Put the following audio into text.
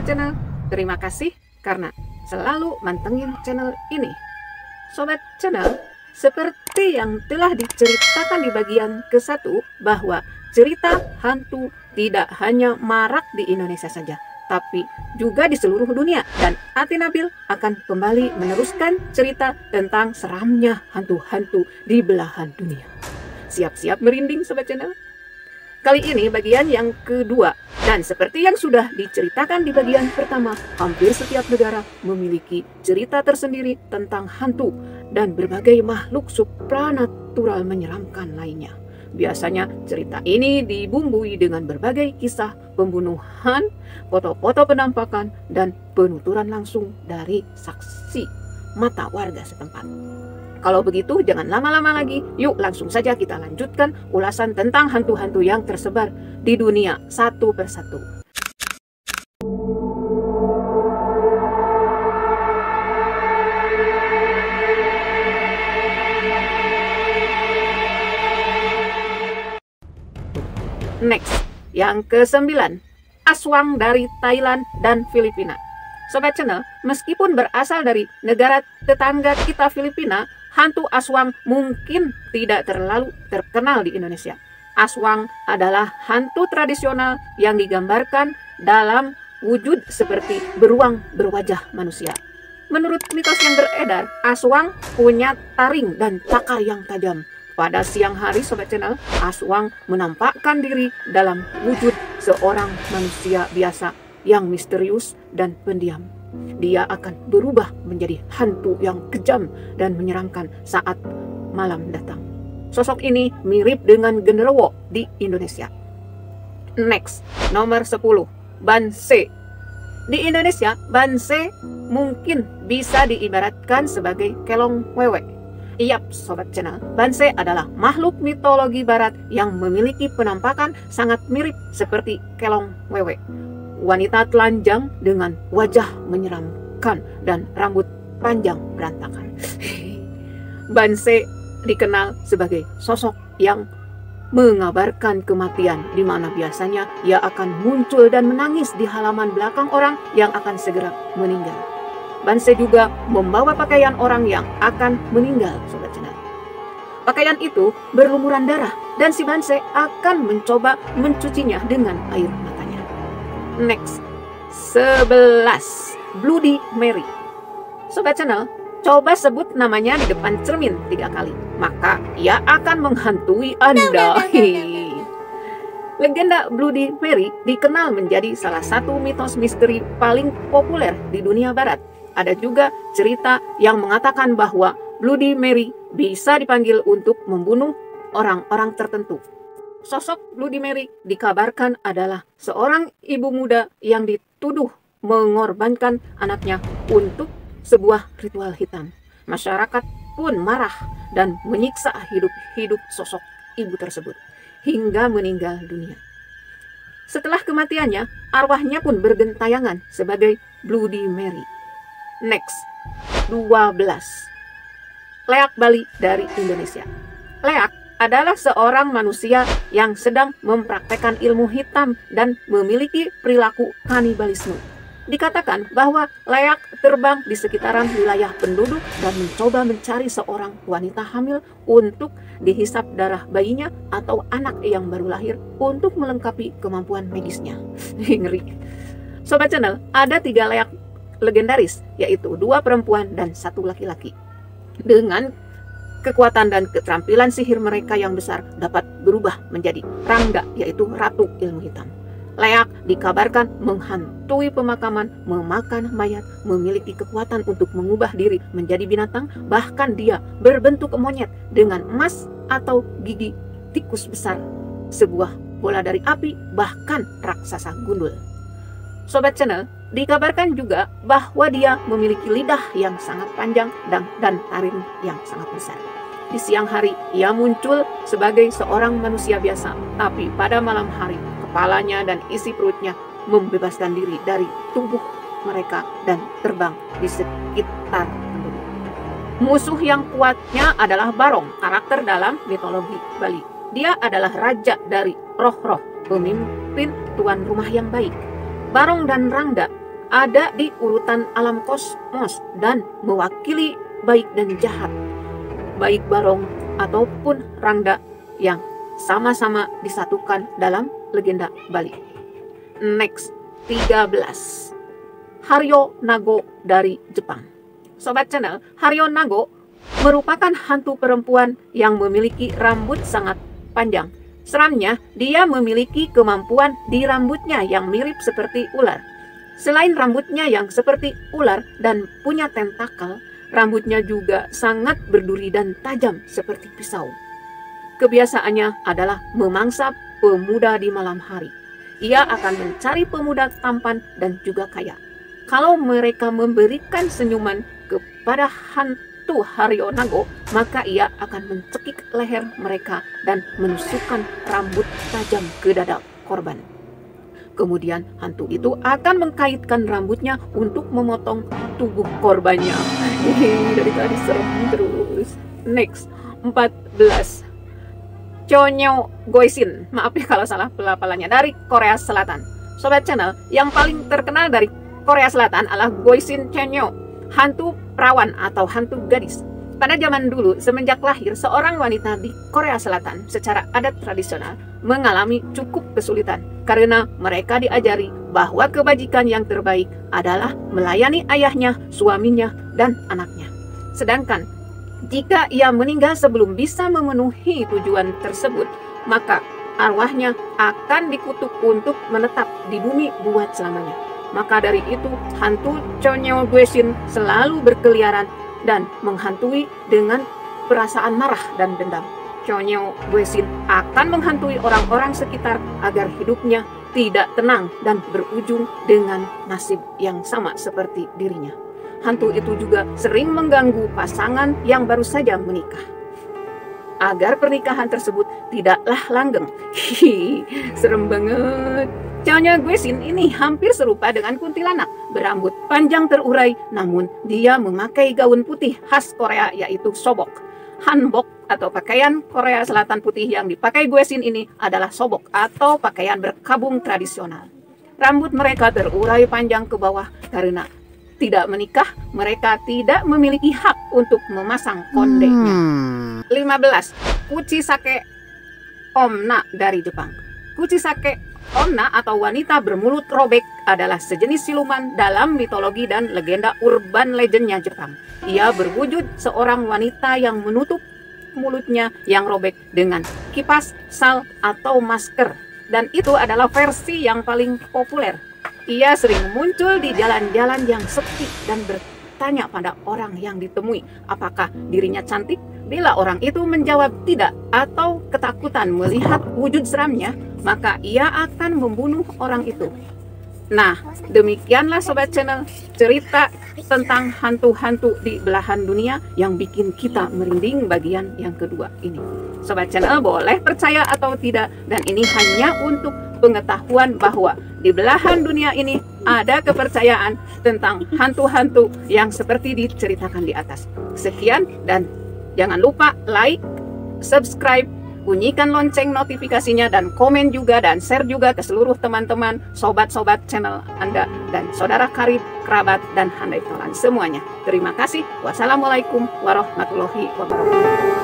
Sobat Channel, terima kasih karena selalu mantengin channel ini. Sobat Channel, seperti yang telah diceritakan di bagian ke-1 bahwa cerita hantu tidak hanya marak di Indonesia saja, tapi juga di seluruh dunia. Dan Ati Nabil akan kembali meneruskan cerita tentang seramnya hantu-hantu di belahan dunia. Siap-siap merinding Sobat Channel. Kali ini bagian yang kedua, dan seperti yang sudah diceritakan di bagian pertama, hampir setiap negara memiliki cerita tersendiri tentang hantu dan berbagai makhluk supranatural menyeramkan lainnya. Biasanya cerita ini dibumbui dengan berbagai kisah pembunuhan, foto-foto penampakan, dan penuturan langsung dari saksi mata warga setempat. Kalau begitu, jangan lama-lama lagi. Yuk langsung saja kita lanjutkan ulasan tentang hantu-hantu yang tersebar di dunia satu persatu. Next, yang ke-9, Aswang dari Thailand dan Filipina. Sobat Channel, meskipun berasal dari negara tetangga kita Filipina, hantu aswang mungkin tidak terlalu terkenal di Indonesia. Aswang adalah hantu tradisional yang digambarkan dalam wujud seperti beruang berwajah manusia. Menurut mitos yang beredar, aswang punya taring dan cakar yang tajam. Pada siang hari, Sobat Channel, aswang menampakkan diri dalam wujud seorang manusia biasa yang misterius dan pendiam. Dia akan berubah menjadi hantu yang kejam dan menyeramkan saat malam datang. Sosok ini mirip dengan genderuwo di Indonesia. Next, nomor 10, Banse. Di Indonesia, Banse mungkin bisa diibaratkan sebagai kelong wewe. Yap, Sobat Channel, Banse adalah makhluk mitologi barat yang memiliki penampakan sangat mirip seperti kelong wewe. Wanita telanjang dengan wajah menyeramkan dan rambut panjang berantakan. Banse dikenal sebagai sosok yang mengabarkan kematian, di mana biasanya ia akan muncul dan menangis di halaman belakang orang yang akan segera meninggal. Banse juga membawa pakaian orang yang akan meninggal, Sobat Channel. Pakaian itu berlumuran darah dan si Banse akan mencoba mencucinya dengan air matanya. Next, 11, Bloody Mary. Sobat Channel, coba sebut namanya di depan cermin 3 kali, maka ia akan menghantui Anda. Legenda Bloody Mary dikenal menjadi salah satu mitos misteri paling populer di dunia barat. Ada juga cerita yang mengatakan bahwa Bloody Mary bisa dipanggil untuk membunuh orang-orang tertentu. Sosok Bloody Mary dikabarkan adalah seorang ibu muda yang dituduh mengorbankan anaknya untuk sebuah ritual hitam. Masyarakat pun marah dan menyiksa hidup-hidup sosok ibu tersebut hingga meninggal dunia. Setelah kematiannya, arwahnya pun bergentayangan sebagai Bloody Mary. Next, 12, Leak Bali dari Indonesia. Leak adalah seorang manusia yang sedang mempraktekkan ilmu hitam dan memiliki perilaku kanibalisme. Dikatakan bahwa Leak terbang di sekitaran wilayah penduduk dan mencoba mencari seorang wanita hamil untuk dihisap darah bayinya atau anak yang baru lahir untuk melengkapi kemampuan medisnya. Ngeri. Sobat Channel, ada 3 Leak legendaris, yaitu 2 perempuan dan 1 laki-laki. Dengan kekuatan dan keterampilan sihir mereka yang besar dapat berubah menjadi Rangga, yaitu ratu ilmu hitam. Leak dikabarkan menghantui pemakaman, memakan mayat, memiliki kekuatan untuk mengubah diri menjadi binatang, bahkan dia berbentuk monyet dengan emas atau gigi tikus besar, sebuah bola dari api, bahkan raksasa gundul. Sobat Channel, dikabarkan juga bahwa dia memiliki lidah yang sangat panjang dan taring yang sangat besar. Di siang hari, ia muncul sebagai seorang manusia biasa, tapi pada malam hari, kepalanya dan isi perutnya membebaskan diri dari tubuh mereka dan terbang di sekitar penduduk. Musuh yang kuatnya adalah Barong, karakter dalam mitologi Bali. Dia adalah raja dari roh-roh, pemimpin tuan rumah yang baik. Barong dan Rangga ada di urutan alam kosmos dan mewakili baik dan jahat, baik Barong ataupun Rangda yang sama-sama disatukan dalam legenda Bali. Next, 13. Haryo Nago dari Jepang. Sobat channel, Haryo Nago merupakan hantu perempuan yang memiliki rambut sangat panjang. Seramnya, dia memiliki kemampuan di rambutnya yang mirip seperti ular. Selain rambutnya yang seperti ular dan punya tentakel, rambutnya juga sangat berduri dan tajam seperti pisau. Kebiasaannya adalah memangsa pemuda di malam hari. Ia akan mencari pemuda tampan dan juga kaya. Kalau mereka memberikan senyuman kepada hantu Haryo Nago, maka ia akan mencekik leher mereka dan menusukkan rambut tajam ke dada korban. Kemudian hantu itu akan mengkaitkan rambutnya untuk memotong tubuh korbannya. Dari tadi serem terus. Next, 14. Chonyo Goisin, maaf ya kalau salah pelafalannya, dari Korea Selatan. Sobat channel, yang paling terkenal dari Korea Selatan adalah Goisin Chonyo, hantu perawan atau hantu gadis. Pada zaman dulu, semenjak lahir, seorang wanita di Korea Selatan secara adat tradisional mengalami cukup kesulitan karena mereka diajari bahwa kebajikan yang terbaik adalah melayani ayahnya, suaminya, dan anaknya. Sedangkan jika ia meninggal sebelum bisa memenuhi tujuan tersebut, maka arwahnya akan dikutuk untuk menetap di bumi buat selamanya. Maka dari itu, hantu Chonyo Goisin selalu berkeliaran dan menghantui dengan perasaan marah dan dendam. Chonyo Goisin akan menghantui orang-orang sekitar agar hidupnya tidak tenang dan berujung dengan nasib yang sama seperti dirinya. Hantu itu juga sering mengganggu pasangan yang baru saja menikah, agar pernikahan tersebut tidaklah langgeng. Serem banget. Chonyo Goisin ini hampir serupa dengan kuntilanak, berambut panjang terurai, namun dia memakai gaun putih khas Korea yaitu sobok. Hanbok atau pakaian Korea Selatan putih yang dipakai Goisin ini adalah sobok atau pakaian berkabung tradisional. Rambut mereka terurai panjang ke bawah karena tidak menikah, mereka tidak memiliki hak untuk memasang kondeknya. 15. Kuchisake Onna dari Jepang. Kuchisake Onna atau wanita bermulut robek adalah sejenis siluman dalam mitologi dan legenda urban legendnya Jepang. Ia berwujud seorang wanita yang menutup mulutnya yang robek dengan kipas, sal, atau masker. Dan itu adalah versi yang paling populer. Ia sering muncul di jalan-jalan yang sepi dan bertanya pada orang yang ditemui apakah dirinya cantik. Bila orang itu menjawab tidak atau ketakutan melihat wujud seramnya, maka ia akan membunuh orang itu. Nah, demikianlah Sobat Channel cerita tentang hantu-hantu di belahan dunia yang bikin kita merinding bagian yang kedua ini. Sobat Channel boleh percaya atau tidak, dan ini hanya untuk pengetahuan bahwa di belahan dunia ini ada kepercayaan tentang hantu-hantu yang seperti diceritakan di atas. Sekian, dan jangan lupa like, subscribe, bunyikan lonceng notifikasinya, dan komen juga dan share juga ke seluruh teman-teman, sobat-sobat channel Anda, dan saudara karib, kerabat, dan handai tolan semuanya. Terima kasih. Wassalamualaikum warahmatullahi wabarakatuh.